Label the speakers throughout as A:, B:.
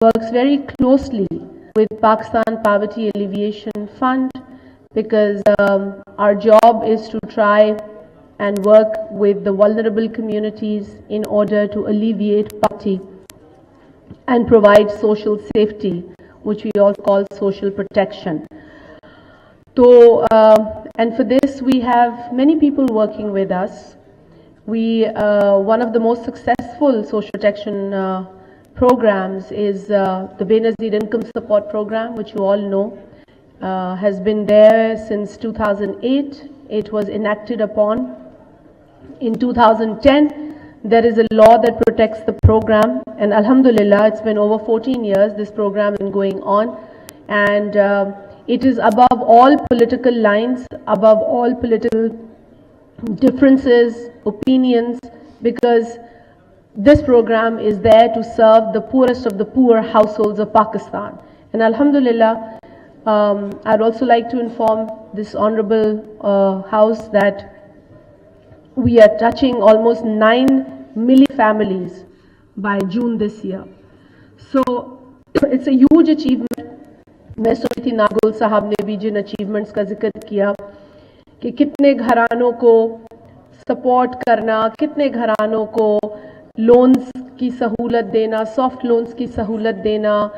A: works very closely with Pakistan Poverty Alleviation Fund because our job is to try and work with the vulnerable communities in order to alleviate poverty and provide social safety, which we also call social protection. So, and for this we have many people working with us. One of the most successful social protection programs is the Benazir Income Support Program, which you all know, has been there since 2008. It was enacted upon in 2010. There is a law that protects the program, and Alhamdulillah, it's been over 14 years this program has been going on, and it is above all political lines, above all political differences, opinions, because this program is there to serve the poorest of the poor households of Pakistan. And Alhamdulillah, I'd also like to inform this honorable House that we are touching almost 9 million families by June this year. So it's a huge achievement. मैं सोची थी नागुल साहब ने भी जिन achievements का जिक्र किया कि कितने घरानों को सपोर्ट करना, कितने घरानों को लोन्स की सहूलत देना, सॉफ्ट लोन्स की सहूलत देना,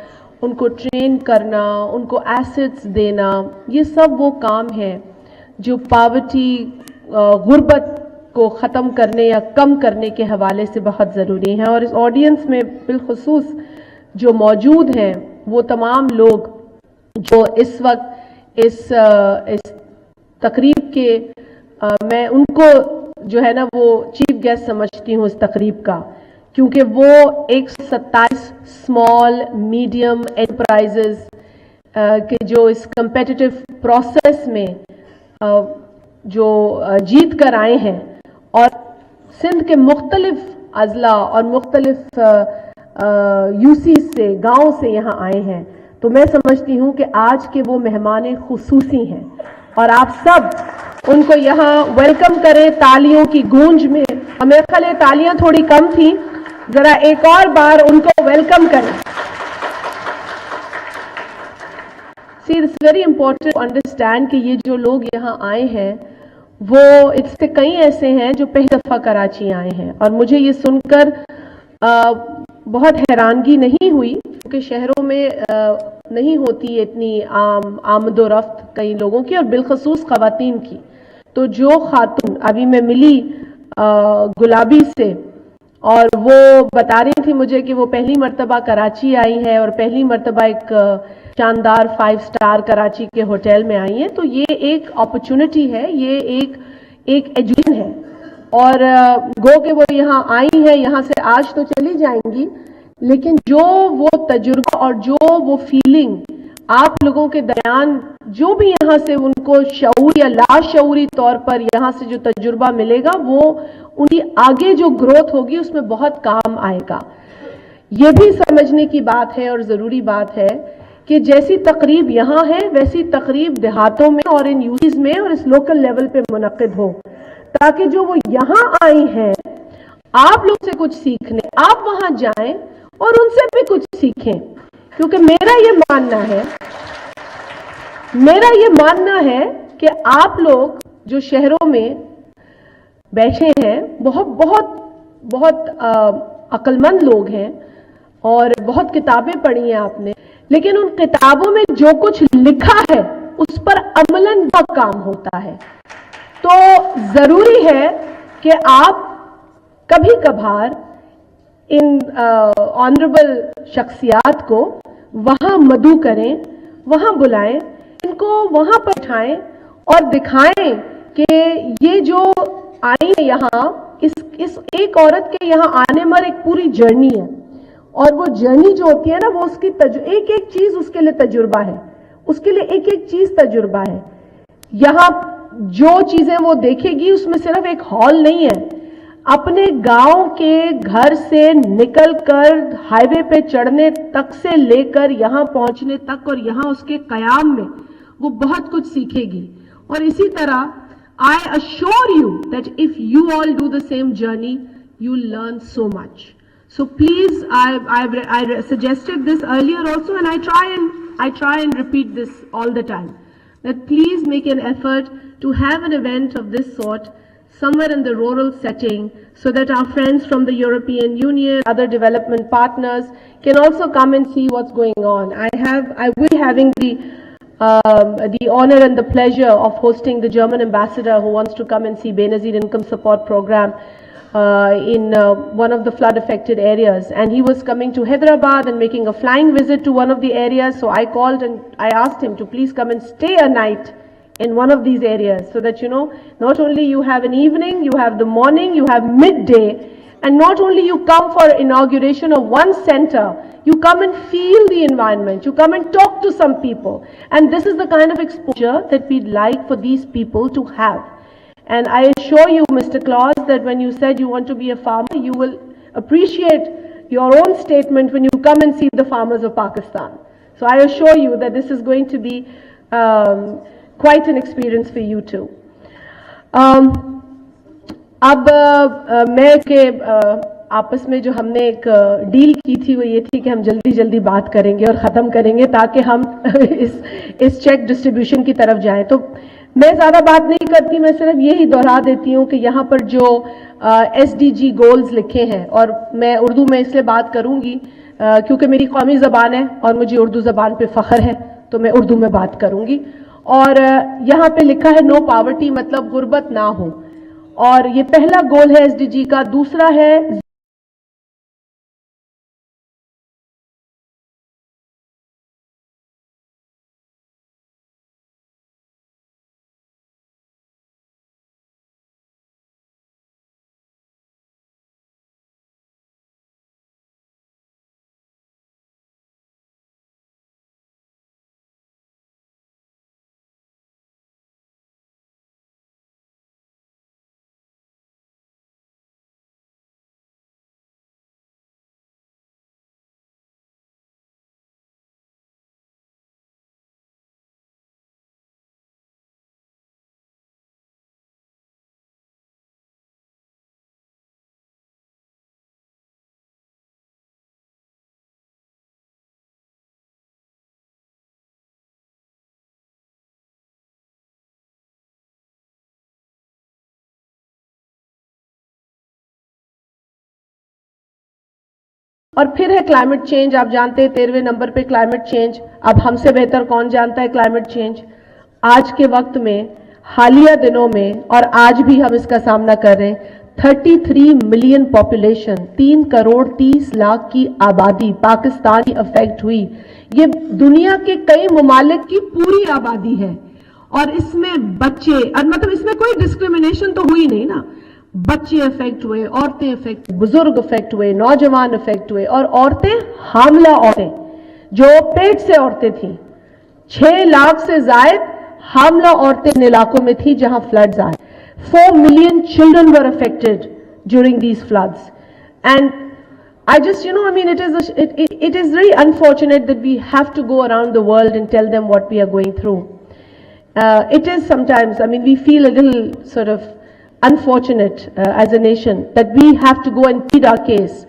A: उनको ट्रेन करना, उनको एसेट्स देना, ये सब वो काम है जो पावर्टी गुर्बत को ख़त्म करने या कम करने के हवाले से बहुत ज़रूरी है। और इस ऑडियंस में बिलखुसूस जो मौजूद हैं वो तमाम लोग जो इस वक्त इस तकरीब के मैं उनको जो है ना वो चीफ गेस्ट समझती हूँ इस तकरीब का, क्योंकि वो 127 स्मॉल मीडियम एंटरप्राइजेस के जो इस कम्पिटिटिव प्रोसेस में जो जीत कर आए हैं और सिंध के मुख्तलिफ अजला और मुख्तलिफ यूसी से गाँव से यहाँ आए हैं, तो मैं समझती हूँ कि आज के वो मेहमान खुसूसी हैं और आप सब उनको यहाँ वेलकम करें तालियों की गूंज में। हमें ख्याल है तालियां थोड़ी कम थी, जरा एक और बार उनको वेलकम करें। See it's very important to understand कि ये जो लोग यहाँ आए हैं वो इससे कई ऐसे हैं जो पहली दफ़ा कराची आए हैं, और मुझे ये सुनकर बहुत हैरानगी नहीं हुई क्योंकि शहरों में नहीं होती इतनी आमदोरफ्त कई लोगों की और बिलखसूस ख़वातीन की। तो जो खातून अभी मैं मिली गुलाबी से और वो बता रही थी मुझे कि वो पहली मर्तबा कराची आई है और पहली मर्तबा एक शानदार 5 स्टार कराची के होटल में आई है, तो ये एक अपॉर्चुनिटी है, ये एक एजुकेशन है। और गो के वो यहाँ आई है, यहाँ से आज तो चली जाएंगी, लेकिन जो वो तजुर्बा और जो वो फीलिंग आप लोगों के दरमियान जो भी यहाँ से उनको शऊर या लाशऊरी तौर पर यहाँ से जो तजुर्बा मिलेगा वो उनकी आगे जो ग्रोथ होगी उसमें बहुत काम आएगा। ये भी समझने की बात है और ज़रूरी बात है कि जैसी तकरीब यहाँ है वैसी तकरीब देहातों में और इन यूसीज में और इस लोकल लेवल पे मुनक्किद हो, ताकि जो वो यहाँ आई हैं आप लोग से कुछ सीखने, आप वहां जाएं और उनसे भी कुछ सीखें। क्योंकि मेरा ये मानना है कि आप लोग जो शहरों में बैठे हैं बहुत अक्लमंद लोग हैं और बहुत किताबें पढ़ी हैं आपने, लेकिन उन किताबों में जो कुछ लिखा है उस पर अमलन बहुत काम होता है। तो जरूरी है कि आप कभी कभार इन ऑनरेबल शख्सियात को वहां मदू करें, वहां बुलाएं, इनको वहां पर बिठाएं और दिखाएं कि ये जो आई है यहाँ, इस एक औरत के यहाँ आने में एक पूरी जर्नी है, और वो जर्नी जो होती है ना वो उसकी एक एक चीज उसके लिए तजुर्बा है, उसके लिए एक एक चीज तजुर्बा है। यहाँ जो चीजें वो देखेगी उसमें सिर्फ एक हॉल नहीं है, अपने गांव के घर से निकलकर हाईवे पे चढ़ने तक से लेकर यहाँ पहुंचने तक और यहाँ उसके कयाम में वो बहुत कुछ सीखेगी। और इसी तरह I assure you that if you all do the same journey, you learn so much. So please, I suggested this earlier also, and I try and repeat this all the time, that please make an effort to have an event of this sort somewhere in the rural setting, so that our friends from the European Union, other development partners can also come and see what's going on. I will be having the honor and the pleasure of hosting the German ambassador who wants to come and see Benazir income support program in one of the flood affected areas, and he was coming to Hyderabad and making a flying visit to one of the areas. So I called and I asked him to please come and stay a night in one of these areas, so that, you know, not only you have an evening, you have the morning, you have midday, and not only you come for inauguration of one center, you come and feel the environment, you come and talk to some people, and this is the kind of exposure that we'd like for these people to have. And I assure you, Mr. Claus, that when you said you want to be a farmer, you will appreciate your own statement when you come and see the farmers of Pakistan. So I assure you that this is going to be quite an experience for you too. अब मैं के आपस में जो हमने एक deal की थी वो ये थी कि हम जल्दी जल्दी बात करेंगे और ख़त्म करेंगे ताकि हम इस चेक डिस्ट्रीब्यूशन की तरफ जाएं. तो मैं ज़्यादा बात नहीं करती, मैं सिर्फ यही दोहरा देती हूँ कि यहाँ पर जो SDG गोल्स लिखे हैं, और मैं उर्दू में इसलिए बात करूँगी क्योंकि मेरी कौमी ज़बान है और मुझे उर्दू ज़बान पे फ़ख्र है, तो मैं उर्दू में बात करूँगी. और यहाँ पे लिखा है नो पावर्टी, मतलब गुर्बत ना हो, और ये पहला गोल है SDG का. दूसरा है और फिर है क्लाइमेट चेंज. आप जानते हैं 13वें नंबर पे क्लाइमेट चेंज. अब हमसे बेहतर कौन जानता है क्लाइमेट चेंज. आज के वक्त में, हालिया दिनों में, और आज भी हम इसका सामना कर रहे हैं. 33 मिलियन पॉपुलेशन, 3 करोड़ 30 लाख की आबादी पाकिस्तान की अफेक्ट हुई. ये दुनिया के कई ममालिक की पूरी आबादी है, और इसमें बच्चे, मतलब इसमें कोई डिस्क्रिमिनेशन तो हुई नहीं ना. बच्चे अफेक्ट हुए, औरतें अफेक्ट, बुजुर्ग अफेक्ट हुए, नौजवान अफेक्ट हुए, और औरतें, हामला औरतें जो पेट से औरतें थी, 6 लाख से जायद हामला औरतें इन इलाकों में थी जहां फ्लड्स आए. 4 million children were affected during these floods. And I just, I mean, it is very unfortunate that we have to go around the world and tell them what we are going through. It is sometimes, I mean, we feel a little sort of unfortunate as a nation that we have to go and plead our case.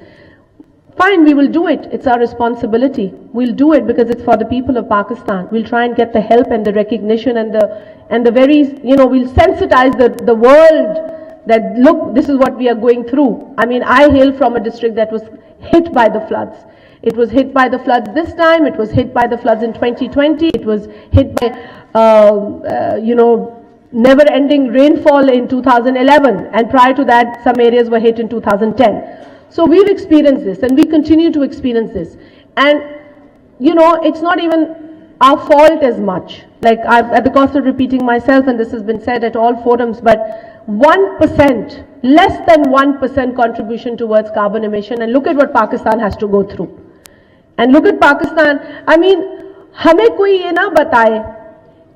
A: Fine, we will do it. It's our responsibility. We'll do it because it's for the people of Pakistan. We'll try and get the help and the recognition and the very, we'll sensitize the world that, look, this is what we are going through. I mean, I hail from a district that was hit by the floods. It was hit by the floods this time. It was hit by the floods in 2020. It was hit by, never-ending rainfall in 2011. And prior to that, some areas were hit in 2010. So we've experienced this, and we continue to experience this. And, it's not even our fault as much. Like, at the cost of repeating myself, and this has been said at all forums, but 1%, less than 1% contribution towards carbon emission, and look at what Pakistan has to go through. And look at Pakistan, I mean, हमें कोई ये ना बताए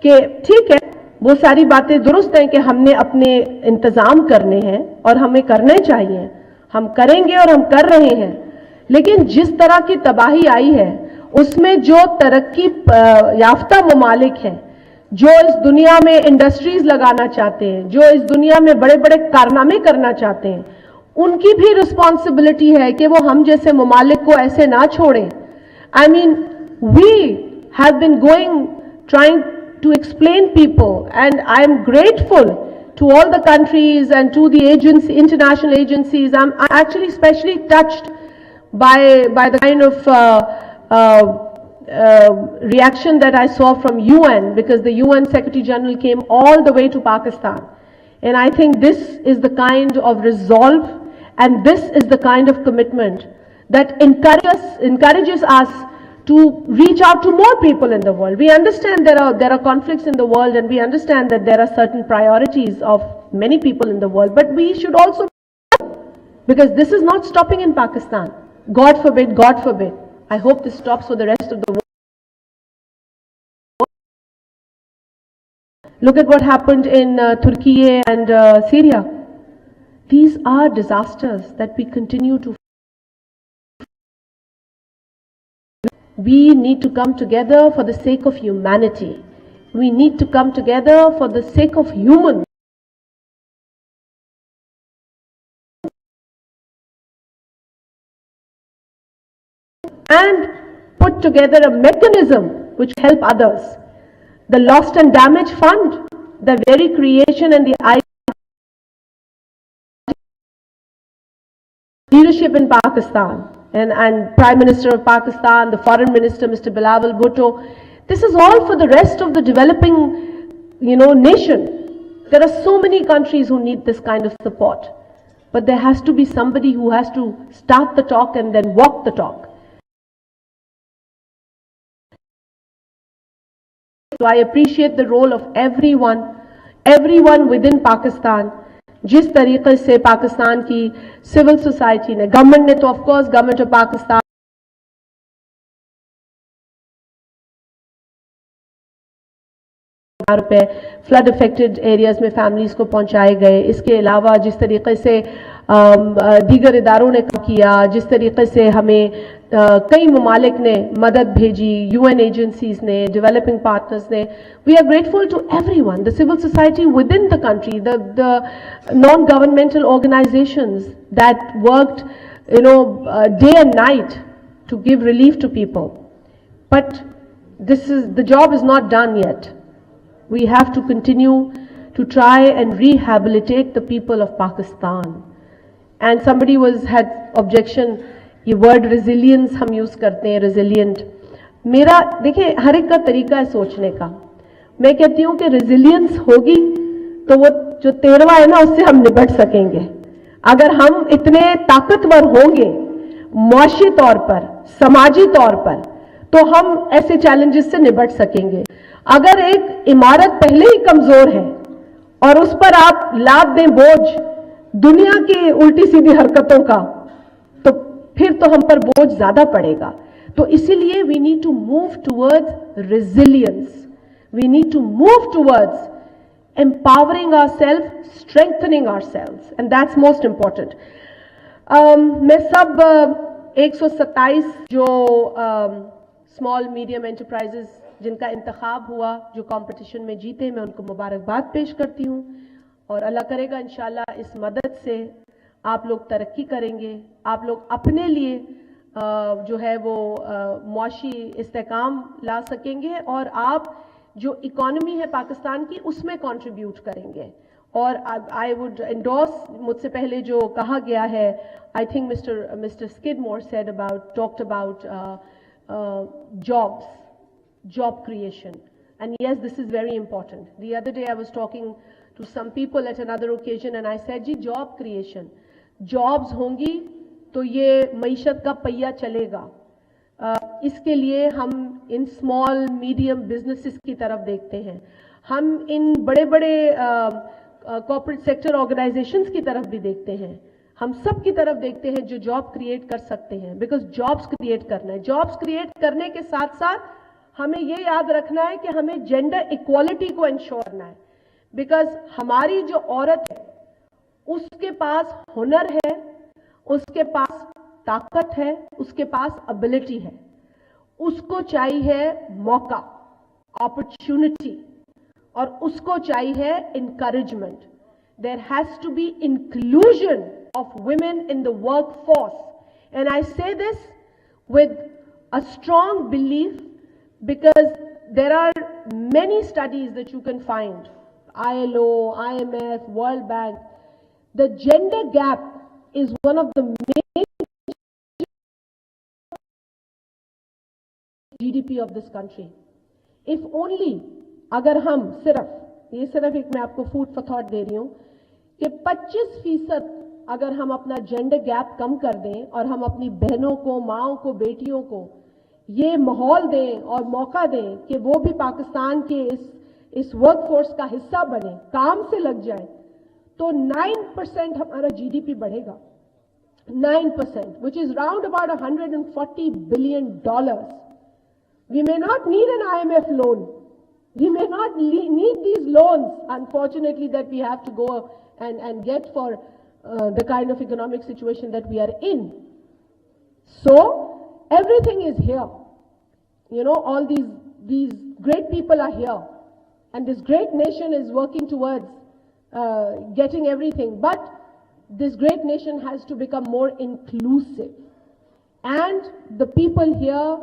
A: कि ठीक है, वो सारी बातें दुरुस्त हैं कि हमने अपने इंतजाम करने हैं और हमें करने चाहिए, हम करेंगे और हम कर रहे हैं, लेकिन जिस तरह की तबाही आई है उसमें जो तरक्की याफ्ता ममालिक हैं, जो इस दुनिया में इंडस्ट्रीज लगाना चाहते हैं, जो इस दुनिया में बड़े बड़े कारनामे करना चाहते हैं, उनकी भी रिस्पॉन्सिबिलिटी है कि वो हम जैसे ममालिक को ऐसे ना छोड़ें. I mean, we have been trying to explain people, and I am grateful to all the countries and to the international agencies. I'm actually especially touched by the kind of reaction that I saw from UN, because the UN Secretary General came all the way to Pakistan. And I think this is the kind of resolve and this is the kind of commitment that encourages us to reach out to more people in the world. We understand there are conflicts in the world, and we understand that there are certain priorities of many people in the world, but we should also, because this is not stopping in Pakistan. God forbid, God forbid. I hope this stops for the rest of the world. Look at what happened in Turkey and Syria. These are disasters that we continue to. We need to come together for the sake of humanity. We need to come together for the sake of humans. And put together a mechanism which help others. The Lost and Damaged Fund, the very creation and the leadership in Pakistan, and Prime Minister of Pakistan, the Foreign Minister, Mr. Bilawal Bhutto. This is all for the rest of the developing, nation. There are so many countries who need this kind of support. But there has to be somebody who has to start the talk and then walk the talk. So I appreciate the role of everyone within Pakistan. जिस तरीके से पाकिस्तान की civil society ने, government ने तो of course government of Pakistan रुपए flood affected areas में families को पहुंचाए गए. इसके अलावा जिस तरीके से दीगर इदारों ने किया, जिस तरीके से हमें कई ममालिक ने मदद भेजी, UN एजेंसीज ने, डेवलपिंग पार्टनर्स ने. We are grateful to everyone, the civil society within the country, the non governmental organisations that worked day and night to give relief to people. But the job is not done yet. We have to continue to try and rehabilitate the people of Pakistan. And somebody had objection, ये word resilience हम use करते हैं, resilient. मेरा देखिए हर एक का तरीका है सोचने का. मैं कहती हूँ कि resilience होगी तो वो जो तेरवा है ना उससे हम निपट सकेंगे. अगर हम इतने ताकतवर होंगे मुआशी तौर पर, समाजी तौर पर, तो हम ऐसे चैलेंजेस से निपट सकेंगे. अगर एक इमारत पहले ही कमजोर है और उस पर आप लाद दें बोझ दुनिया की उल्टी सीधी हरकतों का, तो फिर तो हम पर बोझ ज्यादा पड़ेगा. तो इसीलिए we need to move towards resilience, we need to move towards empowering ourselves, strengthening ourselves, and that's most important. मैं सब 127 जो स्मॉल मीडियम एंटरप्राइजेस जिनका इंतखाब हुआ, जो कंपटीशन में जीते, मैं उनको मुबारकबाद पेश करती हूँ. और अल्लाह करेगा इंशाल्लाह इस मदद से आप लोग तरक्की करेंगे, आप लोग अपने लिए जो है वो मुआशी इस्तेकाम ला सकेंगे और आप जो इकोनॉमी है पाकिस्तान की उसमें कंट्रीब्यूट करेंगे. और आई वुड एंडोर्स, मुझसे पहले जो कहा गया है, I think mister Skidmore said about, talked about job creation, and yes, this is very important. The other day I was talking to some people at another occasion and I said, जी job creation, jobs होंगी तो ये मईशत का पहिया चलेगा. इसके लिए हम इन स्मॉल मीडियम बिजनेसेस की तरफ देखते हैं, हम इन बड़े बड़े कॉर्पोरेट सेक्टर ऑर्गेनाइजेशंस की तरफ भी देखते हैं, हम सब की तरफ देखते हैं जो जॉब क्रिएट कर सकते हैं. बिकॉज जॉब्स क्रिएट करना है, जॉब्स क्रिएट करने के साथ साथ हमें ये याद रखना है कि हमें जेंडर इक्वालिटी को इंश्योर करना है. बिकॉज हमारी जो औरत है उसके पास हुनर है, उसके पास ताकत है, उसके पास एबिलिटी है, उसको चाहिए मौका, अपॉर्चुनिटी, और उसको चाहिए encouragement. There has to be inclusion of women in the workforce. And I say this with a strong belief because there are many studies that you can find, ILO, IMF, World Bank. The gender gap is one of the main GDP of this country. If only, अगर हम सिर्फ एक मैं आपको food for thought they रही हूं कि 25% अगर हम अपना जेंडर गैप कम कर दें और हम अपनी बहनों को, माओं को, बेटियों को ये माहौल दें और मौका दें कि वो भी पाकिस्तान के इस वर्कफोर्स का हिस्सा बने, काम से लग जाए, तो 9% हमारा जीडीपी बढ़ेगा. 9%, which is round about $140 billion. We may not need an IMF loan. We may not need these loans, unfortunately, that we have to go and get for the kind of economic situation that we are in. So, everything is here. You know, all these great people are here. And this great nation is working towards getting everything. But this great nation has to become more inclusive. And the people here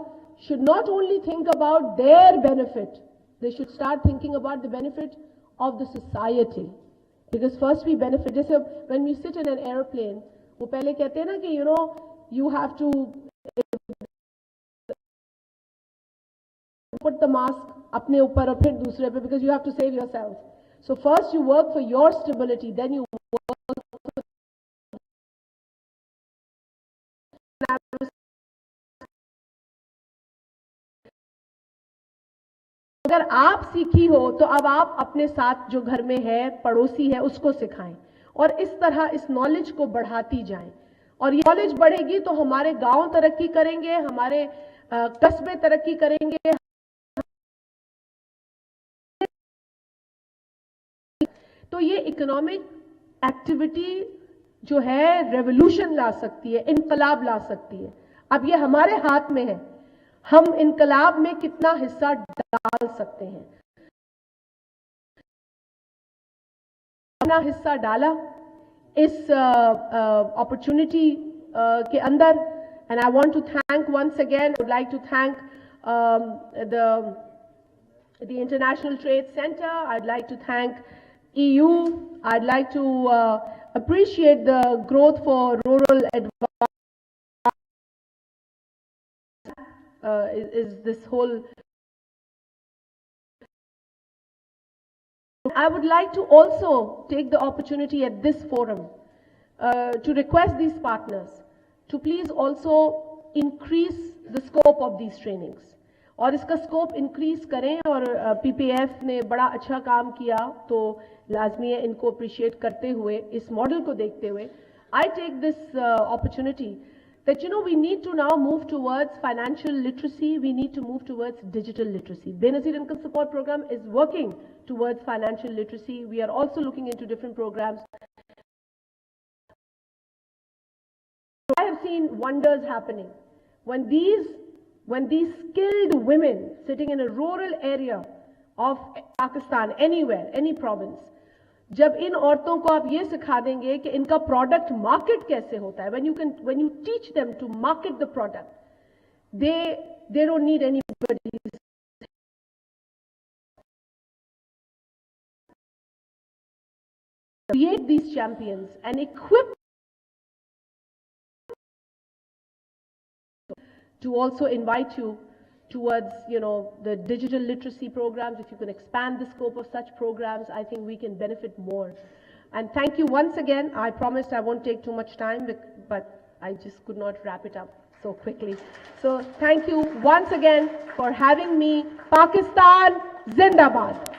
A: should not only think about their benefit, they should start thinking about the benefit of the society. Because first we benefit. Just when we sit in an airplane, वो पहले कहते हैं ना कि you know you have to put the mask अपने ऊपर और फिर दूसरे पे because you have to save yourself. So first you work for your stability, then you work for अगर आप सीखी हो तो अब आप अपने साथ जो घर में है, पड़ोसी है, उसको सिखाएं और इस तरह इस नॉलेज को बढ़ाती जाएं. और ये नॉलेज बढ़ेगी तो हमारे गांव तरक्की करेंगे, हमारे कस्बे तरक्की करेंगे. तो ये इकोनॉमिक एक्टिविटी जो है रेवोल्यूशन ला सकती है, इनकलाब ला सकती है. अब ये हमारे हाथ में है, हम इनकलाब में कितना हिस्सा डाल सकते हैं. अपना हिस्सा डाला इस अपॉर्चुनिटी के अंदर. And I want to thank once again, I would like to thank the International Trade Center. I'd like to thank EU. I'd like to appreciate the growth for rural advancement. Is this whole. I would like to also take the opportunity at this forum to request these partners to please also increase the scope of these trainings. और इसका scope increase करें. और PPF ने बड़ा अच्छा काम किया तो लाजमी है इनको अप्रिशिएट करते हुए, इस मॉडल को देखते हुए, I take this opportunity that you know we need to now move towards financial literacy, we need to move towards digital literacy. Benazir Income Support Program is working towards financial literacy. We are also looking into different programs. I have seen wonders happening when these skilled women sitting in a rural area of Pakistan, anywhere, any province, जब इन औरतों को आप ये सिखा देंगे कि इनका product market कैसे होता है, when you teach them to market the product, they don't need anybody. Create these champions and equip to also invite you towards, you know, the digital literacy programs. If you can expand the scope of such programs, I think we can benefit more. And thank you once again. I promised I won't take too much time, but I just could not wrap it up so quickly. So thank you once again for having me. Pakistan Zindabad.